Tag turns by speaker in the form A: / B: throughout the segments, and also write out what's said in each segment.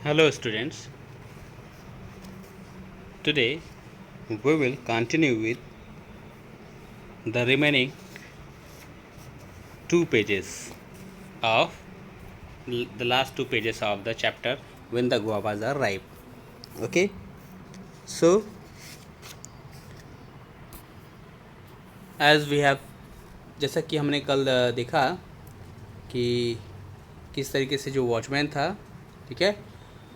A: Hello students, today we will continue with the remaining two pages of the last two pages of the chapter when the guavas are ripe. Okay, so as we have जैसा कि हमने कल देखा कि किस तरीके से जो वॉचमैन था, ठीक है,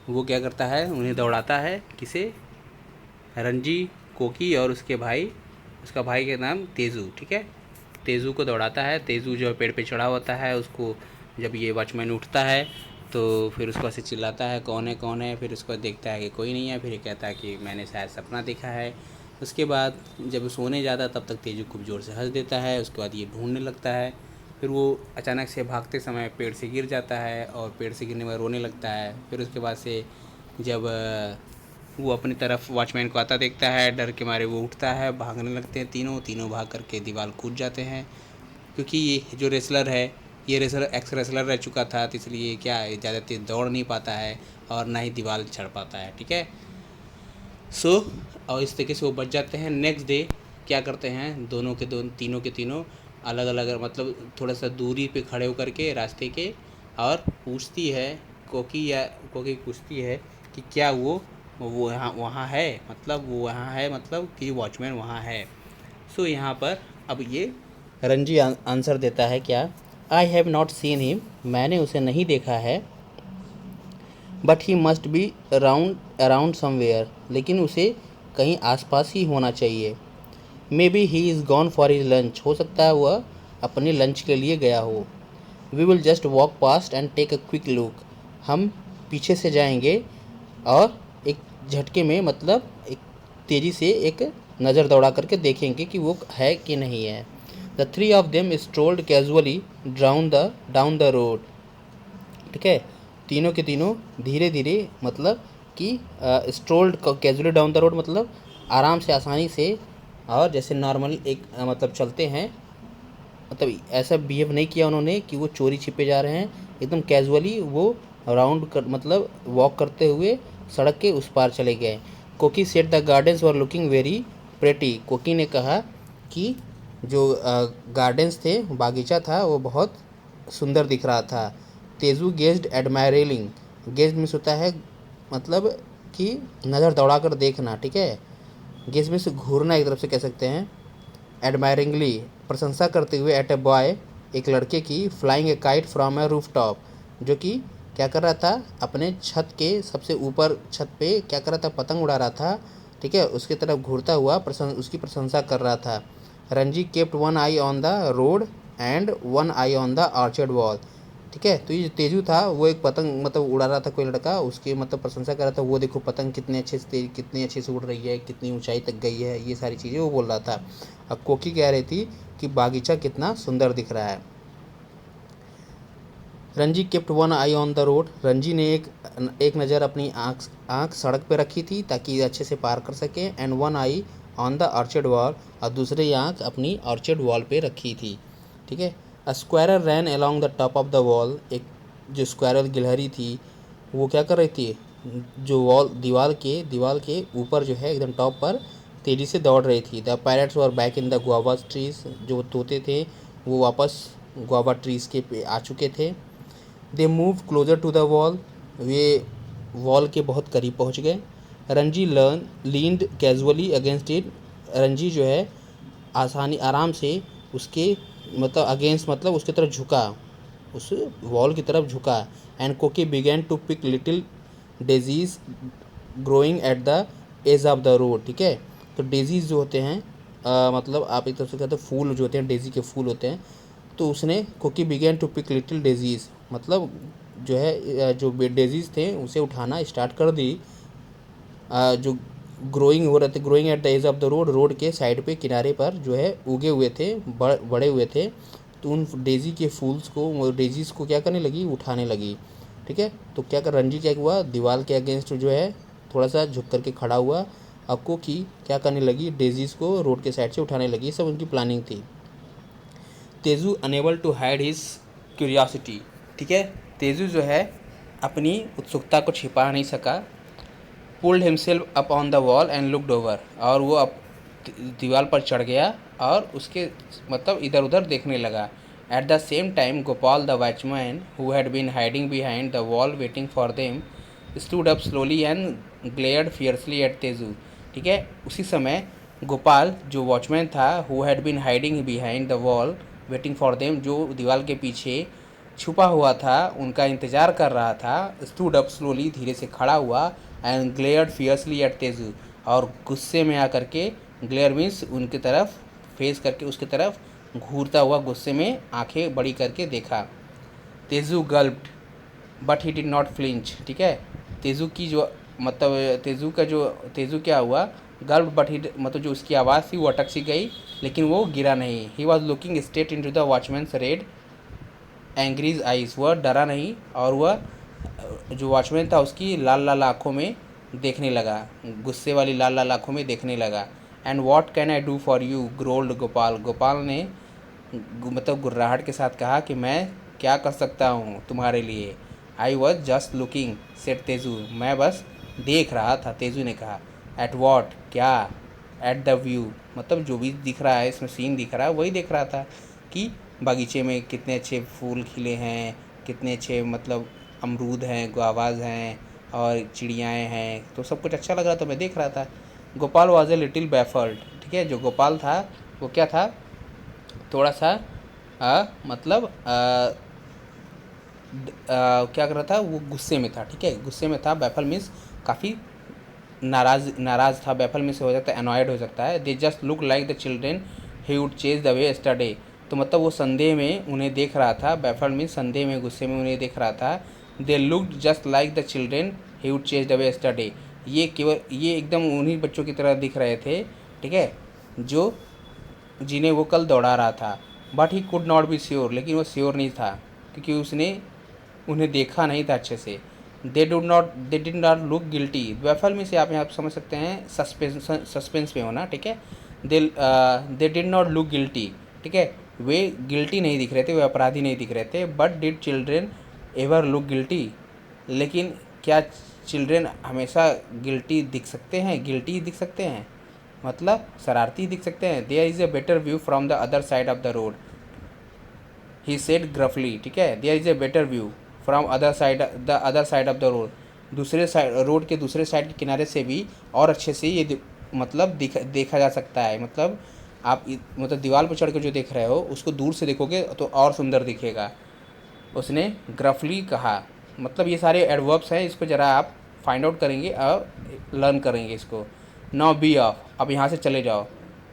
A: वो क्या करता है, उन्हें दौड़ाता है, किसे, रंजी, कोकी और उसके भाई, उसका भाई का नाम तेज़ू, ठीक है, तेज़ू को दौड़ाता है। तेज़ू जो पेड़ पे चढ़ा होता है, उसको जब ये वॉचमैन उठता है तो फिर उसको ऐसे चिल्लाता है कौन है, फिर उसको देखता है कि कोई नहीं है, फिर ये कहता है कि मैंने शायद सपना देखा है। उसके बाद जब सोने जाता तब तक तेज़ू खूब ज़ोर से हंस देता है। उसके बाद ये ढूंढने लगता है, फिर वो अचानक से भागते समय पेड़ से गिर जाता है और पेड़ से गिरने में रोने लगता है। फिर उसके बाद से जब वो अपनी तरफ वॉचमैन को आता देखता है, डर के मारे वो उठता है, भागने लगते हैं तीनों भाग करके दीवार कूद जाते हैं। क्योंकि ये जो रेसलर है, ये रेसलर एक्स रेसलर रह चुका था, तो इसलिए क्या है, ज़्यादा तेज दौड़ नहीं पाता है और ना ही दीवार चढ़ पाता है, ठीक है। और इस तरीके से वो बच जाते हैं। नेक्स्ट डे क्या करते हैं, तीनों के तीनों अलग अलग, मतलब थोड़ा सा दूरी पे खड़े होकर के रास्ते के, और पूछती है कोकी पूछती है कि क्या वो यहाँ वहाँ है, मतलब वो वहाँ है, मतलब कि वॉचमैन वहाँ है। यहाँ पर अब ये रंजी आंसर देता है क्या, I have not seen him, मैंने उसे नहीं देखा है, but he must be around somewhere, लेकिन उसे कहीं आसपास ही होना चाहिए। May be he is gone for his lunch, हो सकता है वह अपने लंच के लिए गया हो। We will just walk past and take a quick look, हम पीछे से जाएंगे और एक झटके में, मतलब एक तेज़ी से एक नज़र दौड़ा करके देखेंगे कि वो है कि नहीं है। The three of them strolled casually down the road, ठीक है, तीनों के तीनों धीरे धीरे, मतलब कि strolled casually down the road, मतलब आराम से, आसानी से, और जैसे नॉर्मल एक मतलब चलते हैं, मतलब ऐसा बिहेव नहीं किया उन्होंने कि वो चोरी छिपे जा रहे हैं। एकदम कैजुअली वो मतलब वॉक करते हुए सड़क के उस पार चले गए। कोकी said the gardens were looking very pretty, कोकी ने कहा कि जो गार्डन्स थे, बागीचा था, वो बहुत सुंदर दिख रहा था। Teju gazed admiring, gaze means होता है मतलब कि नज़र दौड़ा कर देखना, ठीक है, गेज मीन्स घूरना एक तरफ से कह सकते हैं। एडमायरिंगली, प्रशंसा करते हुए, एट ए बॉय, एक लड़के की, flying A kite from A roof top, जो कि क्या कर रहा था, अपने छत के सबसे ऊपर छत पे क्या कर रहा था, पतंग उड़ा रहा था, ठीक है, उसकी तरफ घूरता हुआ उसकी प्रशंसा कर रहा था। Ranji kept one I on the road and one I on the orchard wall, ठीक है। तो ये जो तेजू था वो एक पतंग मतलब उड़ा रहा था, कोई लड़का, उसकी मतलब प्रशंसा कर रहा था, वो देखो पतंग कितने अच्छे से उड़ रही है, कितनी ऊंचाई तक गई है, ये सारी चीज़ें वो बोल रहा था। अब कोकी कह रही थी कि बागीचा कितना सुंदर दिख रहा है। Ranji kept one I on the road, Ranji ने एक नज़र अपनी आँख सड़क पे रखी थी ताकि अच्छे से पार कर सके। And one I on the orchard wall, और दूसरी आँख अपनी ऑर्चर्ड वॉल पे रखी थी, ठीक है। A squirrel ran along the top of the wall, एक जो स्क्वायरल गिलहरी थी वो क्या कर रही थी, जो दीवार के ऊपर जो है एकदम टॉप पर तेज़ी से दौड़ रही थी। The parrots were back in the guava trees, जो तोते थे वो वापस गुआवा ट्रीज के पे आ चुके थे। They move closer to the wall, वे वॉल के बहुत करीब पहुंच गए। Ranji leaned casually against it, Ranji जो है आराम से उसके मतलब अगेंस्ट, मतलब उसकी तरफ झुका, उस वॉल की तरफ झुका। And Koki began to pick little daisies growing at the edge of the road, ठीक है। तो डेजीज जो होते हैं मतलब आप एक तरफ से कहते हैं फूल जो होते हैं, डेजी के फूल होते हैं। तो उसने Koki began to pick little daisies, मतलब जो है जो डेजीज थे उसे उठाना स्टार्ट कर दी, जो ग्रोइंग हो रहे थे, growing at the edge of the road, road के साइड पे किनारे पर जो है उगे हुए थे, बड़े हुए थे। तो उन डेजी के फूल्स को, डेजीज को क्या करने लगी, उठाने लगी, ठीक है। तो क्या कर रंजी क्या हुआ, दीवार के अगेंस्ट जो है थोड़ा सा झुक करके खड़ा हुआ। आपको की क्या करने लगी, डेजीज को रोड के साइड से उठाने लगी। सब उनकी प्लानिंग थी। Teju unable to hide his curiosity, ठीक है। तेजू जो है अपनी उत्सुकता को छिपा नहीं सका। Pulled himself up on the wall and looked over, और वो अब दीवार पर चढ़ गया और उसके मतलब इधर उधर देखने लगा। At the same time Gopal the watchman who had been hiding behind the wall waiting for them stood up slowly and glared fiercely at Teju. ठीक है, उसी समय गोपाल जो वॉचमैन था, who had been hiding behind the wall waiting for them, जो दीवार के पीछे छुपा हुआ था, उनका इंतज़ार कर रहा था, स्टूड अप स्लोली, धीरे से खड़ा हुआ, and glared fiercely at Teju, और गुस्से में आकर के, ग्लेयर मीन्स उनकी तरफ फेस करके उसकी तरफ घूरता हुआ गुस्से में आंखें बड़ी करके देखा। Teju gulped but he did not flinch. ठीक है, तेजू की जो मतलब तेजू क्या हुआ, गल्प बट ही मतलब जो उसकी आवाज़ थी वो अटक सी गई, लेकिन वो गिरा नहीं। He was looking straight into the watchman's red angry eyes, वह डरा नहीं और वह जो वॉचमैन था उसकी लाल लाल आँखों में देखने लगा, गुस्से वाली लाल लाल आँखों में देखने लगा। And what can I do for you growled Gopal, Gopal ने मतलब गुर्राहट के साथ कहा कि मैं क्या कर सकता हूँ तुम्हारे लिए। I was just looking at Teju, मैं बस देख रहा था, तेजू ने कहा। एट वॉट, क्या, एट द व्यू, मतलब जो भी दिख रहा है इसमें सीन दिख रहा है वही देख रहा था कि बगीचे में कितने अच्छे फूल खिले हैं, कितने अच्छे मतलब अमरूद हैं, गुआवाज़ हैं और चिड़ियाएँ हैं, तो सब कुछ अच्छा लग रहा था, मैं देख रहा था। Gopal was a little baffled. ठीक है, जो गोपाल था वो क्या था, थोड़ा सा मतलब क्या कर रहा था, वो गुस्से में था। ठीक है, गुस्से में था, बैफल मीन्स काफ़ी नाराज़ था, बैफल में से हो जाता है अनॉयड हो सकता है। They just look like the children he would chase the way yesterday, तो मतलब वो संदेह में उन्हें देख रहा था, बैफल मीन्स संदेह में गुस्से में उन्हें देख रहा था। They looked just like the children he would chase the way yesterday, ये एकदम उन्हीं बच्चों की तरह दिख रहे थे। ठीक है, जो जिन्हें वो कल दौड़ा रहा था। But he could not be sure, लेकिन वो श्योर नहीं था क्योंकि उसने उन्हें देखा नहीं था अच्छे से। They did not look guilty, waffle में से आप यहाँ समझ सकते हैं सस्पेंस में होना। ठीक है, they did not look guilty. ठीक है, वे गिल्टी नहीं दिख रहे थे, वे अपराधी नहीं दिख रहे थे। But did children ever look guilty, लेकिन क्या चिल्ड्रेन हमेशा गिल्टी दिख सकते हैं, गिल्टी दिख सकते हैं मतलब शरारती दिख सकते हैं। There is a better view from the other side of the road, he said gruffly. ठीक है, there is a better view from the other side of the road, दूसरे साइड, रोड के दूसरे साइड के किनारे से भी और अच्छे से ये मतलब देखा जा सकता है। मतलब आप मतलब दीवार पर चढ़ के जो देख रहे हो उसको दूर से देखोगे तो और सुंदर दिखेगा, उसने ग्रफली कहा। मतलब ये सारे एडवर्ब्स हैं, इसको ज़रा आप फाइंड आउट करेंगे और लर्न करेंगे इसको। नाउ बी ऑफ, अब यहाँ से चले जाओ।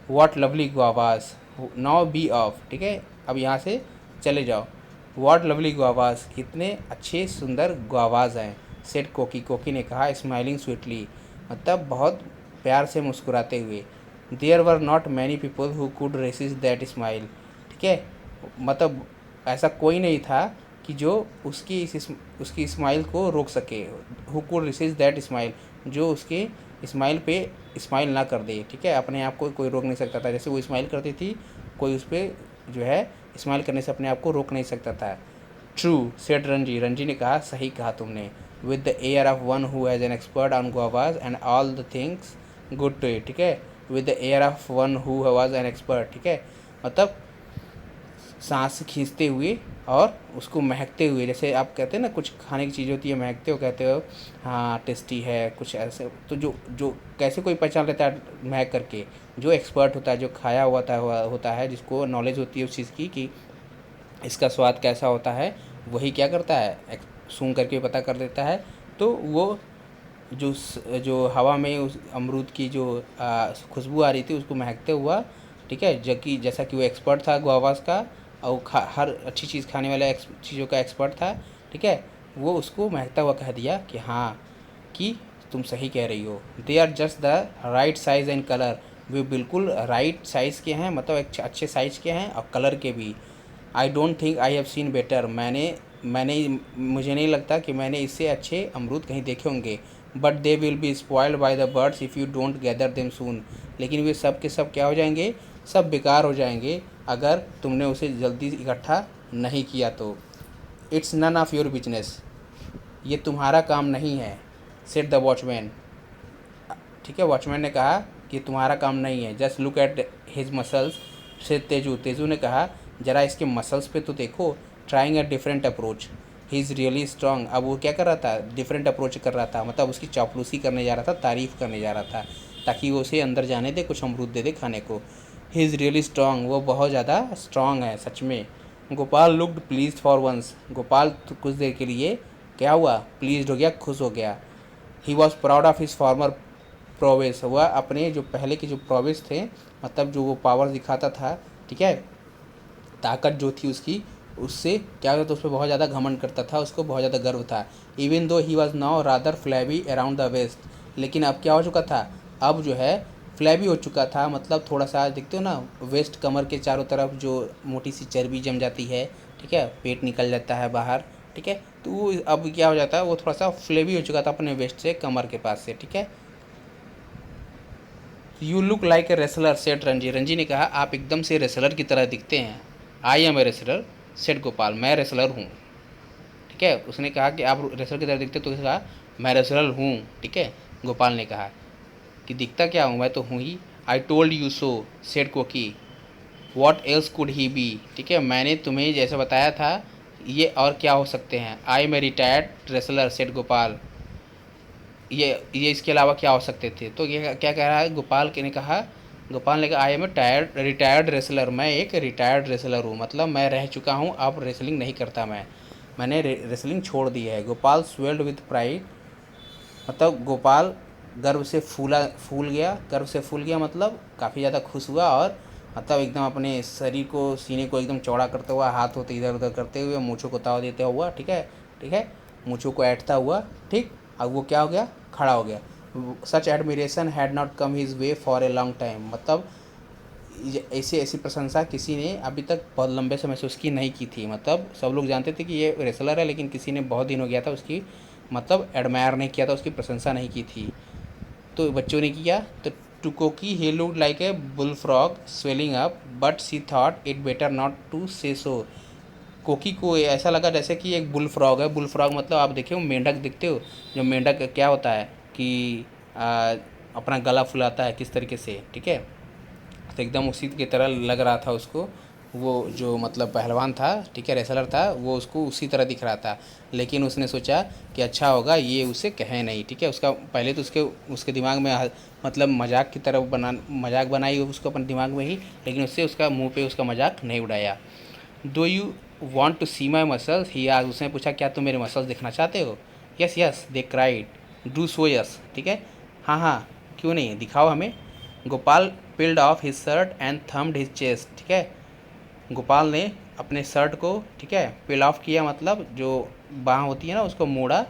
A: What lovely guavas, now be off. ठीक है, अब यहाँ से चले जाओ। व्हाट लवली गुआवास, कितने अच्छे सुंदर गुआवाज हैं। सेट कोकी, कोकी ने कहा, स्माइलिंग स्वीटली, मतलब बहुत प्यार से मुस्कुराते हुए। There were not many people who could resist that smile. ठीक है, मतलब ऐसा कोई नहीं था कि जो उसकी स्माइल को रोक सके। Who could resist that smile, जो उसके स्माइल पे स्माइल ना कर दे। ठीक है, अपने आप को कोई रोक नहीं सकता था, जैसे वो स्माइल करती थी कोई उस पर जो है स्माइल करने से अपने आप को रोक नहीं सकता था। ट्रू सेड रंजी, रंजी ने कहा, सही कहा तुमने। With the air of one who has an expert on guavas and all the things good to it. ठीक है, with the air of one who was an expert. ठीक है, मतलब सांस खींचते हुए और उसको महकते हुए, जैसे आप कहते हैं ना कुछ खाने की चीज़ होती है महकते हो, कहते हो हाँ टेस्टी है कुछ ऐसे, तो जो जो कैसे कोई पहचान लेता है महक करके, जो एक्सपर्ट होता है, जो खाया हुआ होता है, जिसको नॉलेज होती है उस चीज़ की कि इसका स्वाद कैसा होता है, वही क्या करता है, सूंघ करके पता कर देता है। तो वो जो हवा में उस अमरूद की जो खुशबू आ रही थी उसको महकते हुआ, ठीक है, जबकि जैसा कि वो एक्सपर्ट था गुआवास का और हर अच्छी चीज़ खाने वाले चीज़ों का एक्सपर्ट था। ठीक है, वो उसको महकता हुआ कह दिया कि हाँ कि तुम सही कह रही हो। They are just the right size and colour, वे बिल्कुल राइट साइज़ के हैं, मतलब एक अच्छे साइज़ के हैं और कलर के भी। I don't think I have seen better, मुझे नहीं लगता कि मैंने इससे अच्छे अमरूद कहीं देखे होंगे। But they will be spoiled by the birds if you don't gather them soon, लेकिन वे सब के सब क्या हो जाएंगे, सब बेकार हो जाएंगे अगर तुमने उसे जल्दी इकट्ठा नहीं किया तो। It's none of your business, ये तुम्हारा काम नहीं है, सेड द वॉचमैन। ठीक है, वॉचमैन ने कहा कि तुम्हारा काम नहीं है। Just look at his muscles, से तेजू, तेजू ने कहा जरा इसके मसल्स पे तो देखो। Trying a different approach, he is really strong. अब वो क्या कर रहा था, डिफरेंट अप्रोच कर रहा था, मतलब उसकी चापलूसी करने जा रहा था, तारीफ़ करने जा रहा था, ताकि वो उसे अंदर जाने दे, कुछ अमरूद दे दे खाने को। ही इज़ रियली स्ट्रांग, वो बहुत ज़्यादा स्ट्रांग है सच में। Gopal looked please for once, Gopal तो कुछ देर के लिए क्या हुआ, प्लीज हो गया, खुश हो गया। He was proud of his farmer prowess, वह अपने जो पहले के जो प्रोवेस थे, मतलब जो वो पावर दिखाता था, ठीक है, ताकत जो थी उसकी, उससे क्या होता था, उस पर बहुत ज़्यादा घमंड करता था, उसको बहुत ज़्यादा गर्व था। Even though he was now rather flabby around the waist, लेकिन अब क्या हो चुका था, अब जो है फ्लैबी हो चुका था, मतलब थोड़ा सा देखते हो ना, वेस्ट कमर के चारों तरफ जो मोटी सी चर्बी जम जाती है, ठीक है, पेट निकल जाता है बाहर, ठीक है, तो वो अब क्या हो जाता है, वो थोड़ा सा फ्लेबी हो चुका था अपने वेस्ट से, कमर के पास से, ठीक है। You look like a wrestler, set Ranji, Ranji ने कहा आप एकदम से रेसलर की तरह दिखते हैं। I am a wrestler, said Gopal, मैं रेसलर हूँ, ठीक है। उसने कहा कि आप रेसलर की तरह दिखते, तो उसने कहा मैं रेसलर हूँ, ठीक है। गोपाल ने कहा कि दिखता क्या हूँ, मैं तो हूँ ही। I told you so, said Koki, what else could he be, ठीक है, मैंने तुम्हें जैसे बताया था, ये और क्या हो सकते हैं। I am a retired wrestler, said Gopal, ये इसके अलावा क्या हो सकते थे। तो ये क्या कह रहा है, गोपाल के ने कहा, गोपाल ने कहा I am a retired wrestler, मैं एक रिटायर्ड रेसलर हूँ, मतलब मैं रह चुका हूँ, अब रेसलिंग नहीं करता मैंने रेसलिंग छोड़ दी है। गोपाल स्वेल्ड विथ प्राइड, मतलब गोपाल गर्व से फूल गया, गर्व से फूल गया, मतलब काफ़ी ज़्यादा खुश हुआ, और मतलब एकदम अपने शरीर को, सीने को एकदम चौड़ा करते हुआ, हाथ होते इधर उधर करते हुए, मूँछों को ताव देते हुआ, ठीक है, ठीक है, मूँछों को ऐंठता हुआ, ठीक। अब वो क्या हो गया, खड़ा हो गया। Such admiration had not come his way for a long time, मतलब ऐसी ऐसी प्रशंसा किसी ने अभी तक बहुत लंबे समय से उसकी नहीं की थी, मतलब सब लोग जानते थे कि ये रेसलर है, लेकिन किसी ने बहुत दिन हो गया था उसकी, मतलब एडमायर नहीं किया था, उसकी प्रशंसा नहीं की थी। तो बच्चों ने किया, तो to Koki he looked like a bull frog swelling up, but she thought it better not to say so. Koki को ऐसा लगा जैसे कि एक बुल फ्रॉग है। बुल फ्रॉग मतलब आप देखे हो मेंढक, दिखते हो जो मेंढक क्या होता है कि अपना गला फुलाता है किस तरीके से, ठीक है, तो एकदम उसी की तरह लग रहा था उसको, वो जो मतलब पहलवान था, ठीक है, रेसलर था, वो उसको उसी तरह दिख रहा था। लेकिन उसने सोचा कि अच्छा होगा ये उसे कहे नहीं, ठीक है, उसका पहले तो उसके उसके दिमाग में मतलब मजाक की तरफ मजाक बनाई उसको अपने दिमाग में ही, लेकिन उससे उसका मुंह पे उसका मजाक नहीं उड़ाया। Do you want to see my muscles, he आज, उसने पूछा क्या तुम मेरे मसल्स देखना चाहते हो। Yes yes they cried, do so yes, ठीक है, हाँ हाँ क्यों नहीं, दिखाओ हमें। Gopal peeled of his shirt and thumbed his chest, ठीक है, गोपाल ने अपने शर्ट को, ठीक है, पिल ऑफ किया, मतलब जो बाँह होती है ना उसको मोड़ा,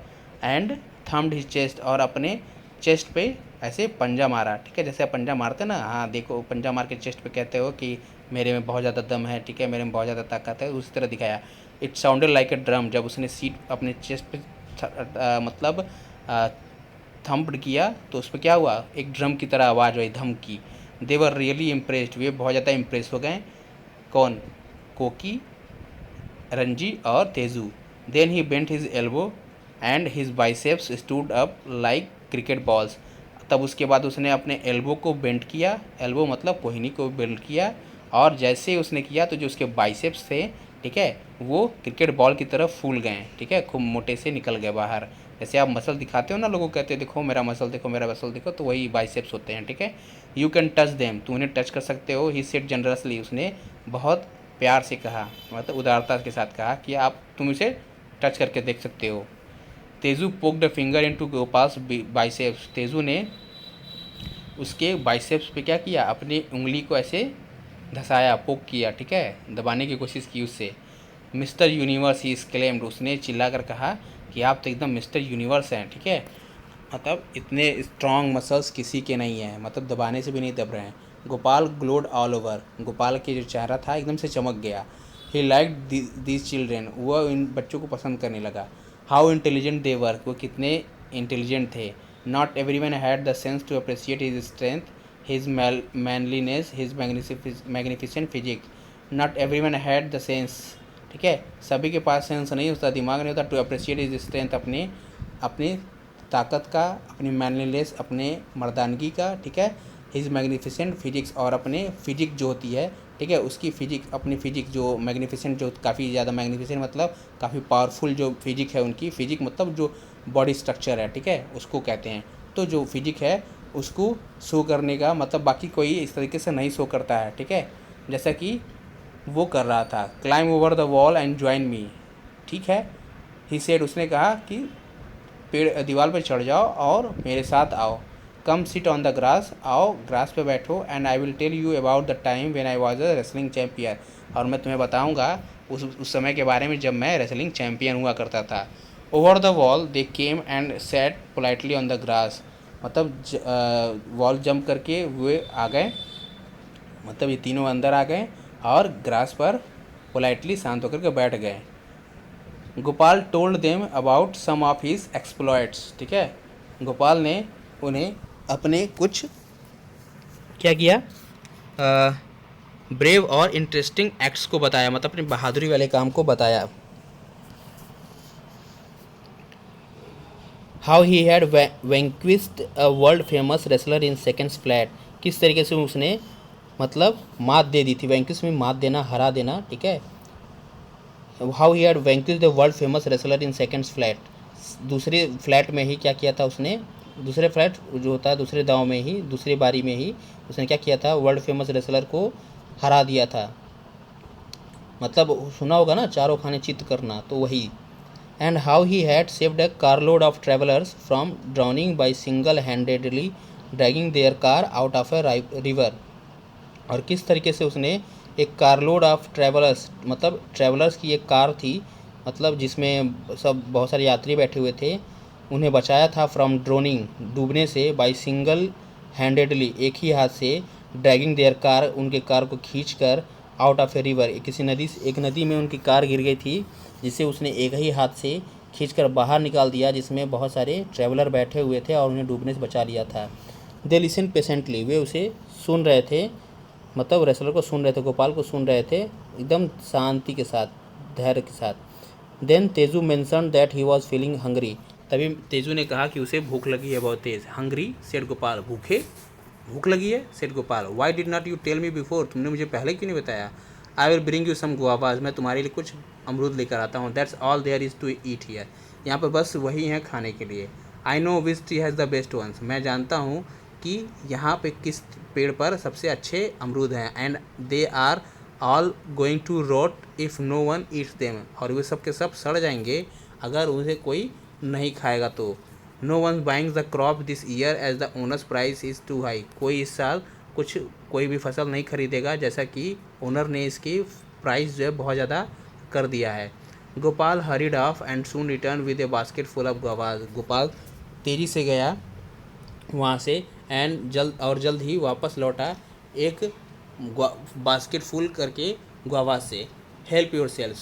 A: एंड थम्ड हिज चेस्ट, और अपने चेस्ट पे ऐसे पंजा मारा, ठीक है, जैसे आप पंजा मारते ना, हाँ देखो पंजा मार के चेस्ट पे कहते हो कि मेरे में बहुत ज़्यादा दम है, ठीक है, मेरे में बहुत ज़्यादा ताकत है, उसी तरह दिखाया। It sounded like a drum, जब उसने सीट अपने चेस्ट पे मतलब थम्प्ड किया, तो उस पर क्या हुआ, एक ड्रम की तरह आवाज़ हुई, धम की। दे वर रियली इम्प्रेस्ड, वे बहुत ज़्यादा इम्प्रेस हो गए। कौन, कोकी, रंजी और Teju. Then he bent his elbow and his biceps stood up like cricket balls, तब उसके बाद उसने अपने एल्बो को बेंट किया, एल्बो मतलब कोहनी को बेंट किया, और जैसे उसने किया तो जो उसके बाइसेप्स थे, ठीक है, वो क्रिकेट बॉल की तरफ फूल गए, ठीक है, खूब मोटे से निकल गए बाहर। जैसे आप मसल दिखाते हो ना, लोगों कहते हैं देखो मेरा मसल देखो, मेरा मसल देखो, तो वही बाइसेप्स होते हैं, ठीक है। यू कैन टच देम, तू उन्हें टच कर सकते हो। ही सेड जनरसली, उसने बहुत प्यार से कहा, मतलब उदारता के साथ कहा कि आप तुम इसे टच करके देख सकते हो। Tezu poked finger into गोपाल्स biceps, Tezu ने उसके बाइसेप्स पे क्या किया, अपनी उंगली को ऐसे धसाया, पोक किया, ठीक है, दबाने की कोशिश की उससे। मिस्टर यूनिवर्स ही क्लेम्ड, उसने चिल्लाकर कहा कि आप तो एकदम मिस्टर यूनिवर्स हैं, ठीक है, मतलब इतने स्ट्रॉन्ग मसल्स किसी के नहीं हैं, मतलब दबाने से भी नहीं दब रहे हैं। Gopal glowed all over, Gopal के जो चेहरा था एकदम से चमक गया। ही लाइक दीज चिल्ड्रेन, वह इन बच्चों को पसंद करने लगा। हाउ इंटेलिजेंट दे वर, वो कितने इंटेलिजेंट थे। Not everyone had the sense to appreciate his strength, his manliness, his magnificent physics. Not everyone had the sense, ठीक है, सभी के पास सेंस नहीं होता, दिमाग नहीं होता टू अप्रिशिएट इज स्ट्रेंथ, अपनी अपनी ताकत का, अपनी मैनलीनेस, अपने मर्दानगी का, ठीक है, हिज मैग्निफिसेंट फिजिक्स, और अपने फिजिक जो होती है, ठीक है, उसकी फिजिक, अपनी फिजिक जो मैग्निफिसेंट, जो काफ़ी ज़्यादा मैग्निफिसेंट मतलब काफ़ी पावरफुल जो फिजिक है उनकी, फिजिक मतलब जो बॉडी स्ट्रक्चर है, ठीक है, उसको कहते हैं। तो जो फिजिक है उसको शो करने का मतलब बाकी कोई इस तरीके से नहीं शो करता है, ठीक है, जैसा कि वो कर रहा था। Climb over the wall and join me, ठीक है, ही सेड, उसने कहा कि पेड़ दीवार पर चढ़ जाओ और मेरे साथ आओ। Come sit on the grass, आओ ग्रास पे बैठो, and I will tell you about the time when I was a wrestling champion, और मैं तुम्हें बताऊंगा उस समय के बारे में जब मैं रेसलिंग चैम्पियन हुआ करता था। Over the wall they came and set politely on the grass, मतलब वॉल जंप करके वे आ गए, मतलब ये तीनों अंदर आ गए और ग्रास पर पोलाइटली शांत होकर के बैठ गए। Gopal told them about some of his exploits, ठीक है, गोपाल ने उन्हें अपने कुछ क्या किया, ब्रेव और इंटरेस्टिंग एक्ट्स को बताया, मतलब अपनी बहादुरी वाले काम को बताया। How he had vanquished a world famous wrestler in seconds flat, किस तरीके से उसने मतलब मात दे दी थी, वैंक्विश में मात देना, हरा देना, ठीक है। How he had vanquished the world famous wrestler in seconds flat, दूसरे फ्लैट में ही क्या किया था उसने, दूसरे फ्लैट जो होता है दूसरे दांव में ही, दूसरी बारी में ही उसने क्या किया था, वर्ल्ड फेमस रेसलर को हरा दिया था, मतलब सुना होगा ना चारों खाने चित्त करना, तो वही। And how he had saved a carload of travellers from drowning by single handedly dragging their car out of a river, और किस तरीके से उसने एक कारलोड ऑफ ट्रैवलर्स, मतलब ट्रैवलर्स की एक कार थी, मतलब जिसमें सब बहुत सारे यात्री बैठे हुए थे, उन्हें बचाया था फ्रॉम ड्रोनिंग, डूबने से, बाय सिंगल हैंडेडली, एक ही हाथ से, ड्रैगिंग देयर कार, उनके कार को खींच कर, आउट ऑफ ए रिवर, किसी नदी, एक नदी में उनकी कार गिर गई थी, जिसे उसने एक ही हाथ से खींचकर बाहर निकाल दिया, जिसमें बहुत सारे ट्रैवलर बैठे हुए थे और उन्हें डूबने से बचा लिया था। दे लिसन पेशेंटली, वे उसे सुन रहे थे, मतलब रेसलर को सुन रहे थे, गोपाल को सुन रहे थे एकदम शांति के साथ, धैर्य के साथ। Then Teju mention that he was feeling hungry, तभी तेजू ने कहा कि उसे भूख लगी है बहुत तेज़। हंग्री सेड गोपाल, भूखे, भूख लगी है said Gopal. Why did not you tell me before, तुमने मुझे पहले क्यों नहीं बताया। I will bring you some guavas, मैं तुम्हारे लिए कुछ अमरूद लेकर आता हूँ। That's all there is to eat here, यहाँ पर बस वही है खाने के लिए। I know which tree has the best ones, मैं जानता हूँ कि यहाँ पे किस पेड़ पर सबसे अच्छे अमरूद हैं। And they are all going to rot if no one eats them, और वे सब के सब सड़ जाएंगे अगर उन्हें कोई नहीं खाएगा तो। No one buying the crop this year as the owner's price is too high, कोई इस साल कोई भी फसल नहीं खरीदेगा, जैसा कि ओनर ने इसकी प्राइस जो है बहुत ज़्यादा कर दिया है। Gopal hurried of and soon return with A basket full of guavas, Gopal तेज़ी से गया वहाँ से एंड जल्द ही वापस लौटा एक बास्केट फुल करके गुआवाज से। Help your self,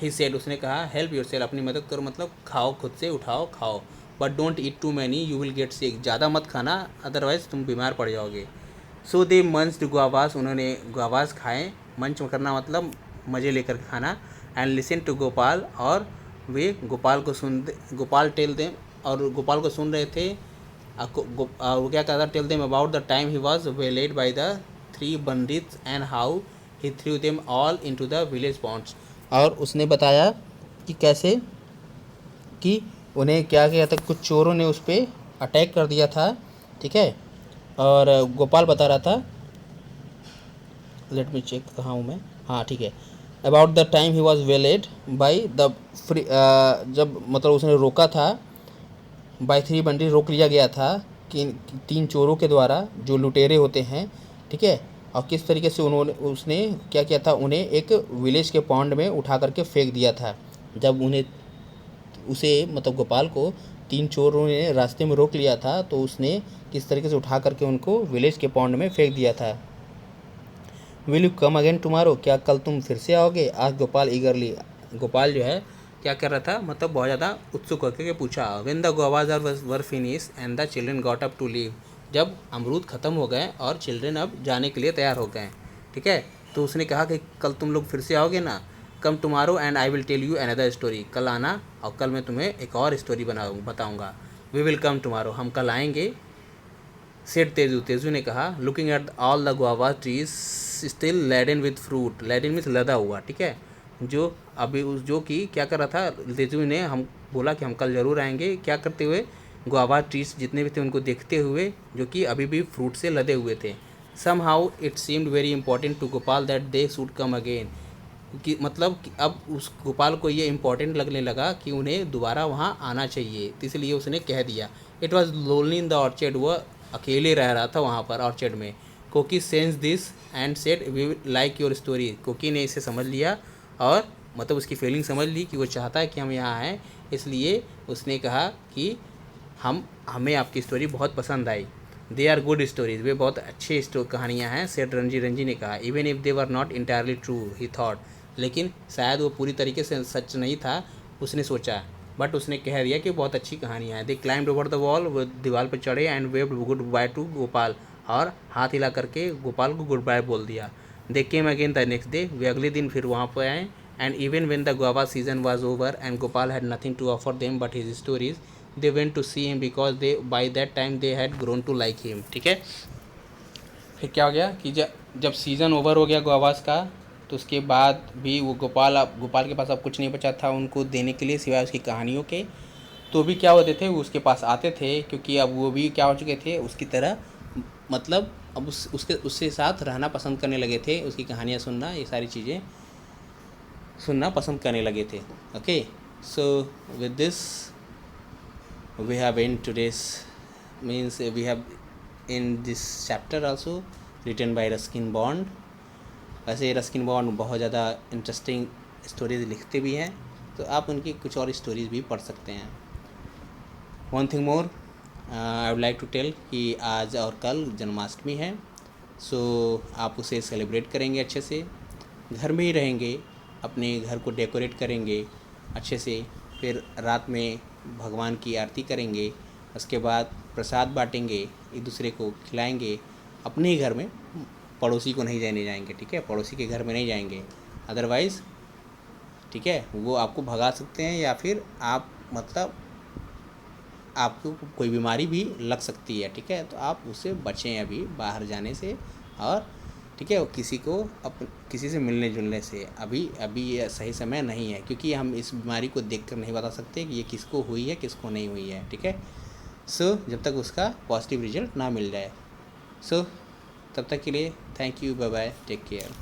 A: he said, उसने कहा हेल्प योर सेल्फ, अपनी मदद करो, मतलब खाओ, खुद से उठाओ खाओ। But don't eat too many, you will get sick, ज़्यादा मत खाना अदरवाइज तुम बीमार पड़ जाओगे। सो दे मंच्ड गुआवाज, उन्होंने गुआवाज खाए, मंच करना मतलब मज़े लेकर खाना। एंड लिसन टू गोपाल, और वे गोपाल को गोपाल टेल देम, और गोपाल को सुन रहे थे। वो क्या कहता, tell them about the time he was waylaid by the 3 bandits and how he threw them all into the village ponds, और उसने बताया कि कैसे कि उन्हें क्या किया था, कुछ चोरों ने उस पर अटैक कर दिया था, ठीक है। और गोपाल बता रहा था, लेट मी चेक कहाँ हूँ मैं, हाँ ठीक है, about the time he was waylaid by the free, जब मतलब उसने रोका था, बाई 3 बंडी रोक लिया गया था कि 3 चोरों के द्वारा जो लुटेरे होते हैं, ठीक है। और किस तरीके से उसने क्या किया था, उन्हें एक विलेज के पॉन्ड में उठा करके फेंक दिया था। जब उसे मतलब गोपाल को 3 चोरों ने रास्ते में रोक लिया था, तो उसने किस तरीके से उठा करके उनको विलेज के पॉन्ड में फेंक दिया था। Will you come again tomorrow, क्या कल तुम फिर से आओगे, आज गोपाल ईगरली, गोपाल जो है क्या कर रहा था, मतलब बहुत ज़्यादा उत्सुक होकर के पूछा। When the guavas were finish and the children got up to leave, जब अमरूद ख़त्म हो गए और चिल्ड्रन अब जाने के लिए तैयार हो गए, ठीक है, तो उसने कहा कि कल तुम लोग फिर से आओगे ना। Come tomorrow and I will tell you another story, कल आना और कल मैं तुम्हें एक और स्टोरी बताऊँगा। वी विल कम टुमारो, हम कल आएंगे। सेड तेजू, तेजू ने कहा, looking at all the guava trees still laden with fruit, laden means लदा हुआ, ठीक है, जो अभी उस जो कि क्या कर रहा था, तेजू ने हम बोला कि हम कल ज़रूर आएंगे, क्या करते हुए, गुआवा ट्रीज जितने भी थे उनको देखते हुए, जो कि अभी भी फ्रूट से लदे हुए थे। Somehow it seemed very important to Gopal that they should come again, कि मतलब कि अब उस गोपाल को ये इम्पोर्टेंट लगने लगा कि उन्हें दोबारा वहाँ आना चाहिए, तो इसलिए उसने कह दिया। It was lonely in the orchard, वह अकेले रह रहा था वहाँ पर ऑर्चर्ड में। Koki sense this and said we like your story, Koki ने इसे समझ लिया और मतलब उसकी फीलिंग समझ ली कि वो चाहता है कि हम यहाँ आएँ, इसलिए उसने कहा कि हमें आपकी स्टोरी बहुत पसंद आई। दे आर गुड स्टोरीज, वे बहुत अच्छे कहानियाँ हैं, सेठ रंजी रंजी ने कहा। Even if they were not entirely true he thought, लेकिन शायद वो पूरी तरीके से सच नहीं था, उसने सोचा, बट उसने कह दिया कि बहुत अच्छी कहानियाँ हैं। दे क्लाइम्ड ओवर द वॉल, वो दीवार पर चढ़े, and waived good by two Gopal, और हाथ हिला करके गोपाल को गुड बाय बोल दिया। They came again the next day, वे अगले दिन फिर वहाँ पर आए, and even when the guava season was over and Gopal had nothing to offer them but his stories, they went to see him because they by that time they had grown to like him, ठीक है। फिर क्या हो गया कि जब season over हो गया गुआवास का, तो उसके बाद भी वो गोपाल के पास अब कुछ नहीं बचा था उनको देने के लिए सिवाय उसकी कहानियों के। तो भी क्या होते थे, वो उसके पास आते थे, क्योंकि अब वो भी क्या हो चुके थे उसकी तरह, मतलब अब उसके साथ रहना पसंद करने लगे थे, उसकी कहानियाँ सुनना, ये सारी चीज़ें सुनना पसंद करने लगे थे। Okay, so with this we have in today's means we have in this chapter also written by Ruskin bond. वैसे रस्किन बॉन्ड बहुत ज़्यादा इंटरेस्टिंग स्टोरीज लिखते भी हैं, तो आप उनकी कुछ और स्टोरीज भी पढ़ सकते हैं। One thing more I would like to tell कि आज और कल जन्माष्टमी है, सो आप उसे सेलिब्रेट करेंगे अच्छे से, घर में ही रहेंगे, अपने घर को डेकोरेट करेंगे अच्छे से, फिर रात में भगवान की आरती करेंगे, उसके बाद प्रसाद बांटेंगे, एक दूसरे को खिलाएंगे अपने ही घर में, पड़ोसी को नहीं देने जाएंगे, ठीक है, पड़ोसी के घर में नहीं जाएंगे, अदरवाइज़ ठीक है वो आपको भगा सकते हैं, या फिर आप मतलब आपको कोई बीमारी भी लग सकती है, ठीक है, तो आप उससे बचें अभी बाहर जाने से, और ठीक है किसी से मिलने जुलने से अभी ये सही समय नहीं है, क्योंकि हम इस बीमारी को देखकर नहीं बता सकते कि ये किसको हुई है किसको नहीं हुई है, ठीक है। सो जब तक उसका पॉजिटिव रिजल्ट ना मिल जाए, सो तब तक के लिए thank you, bye bye, take care.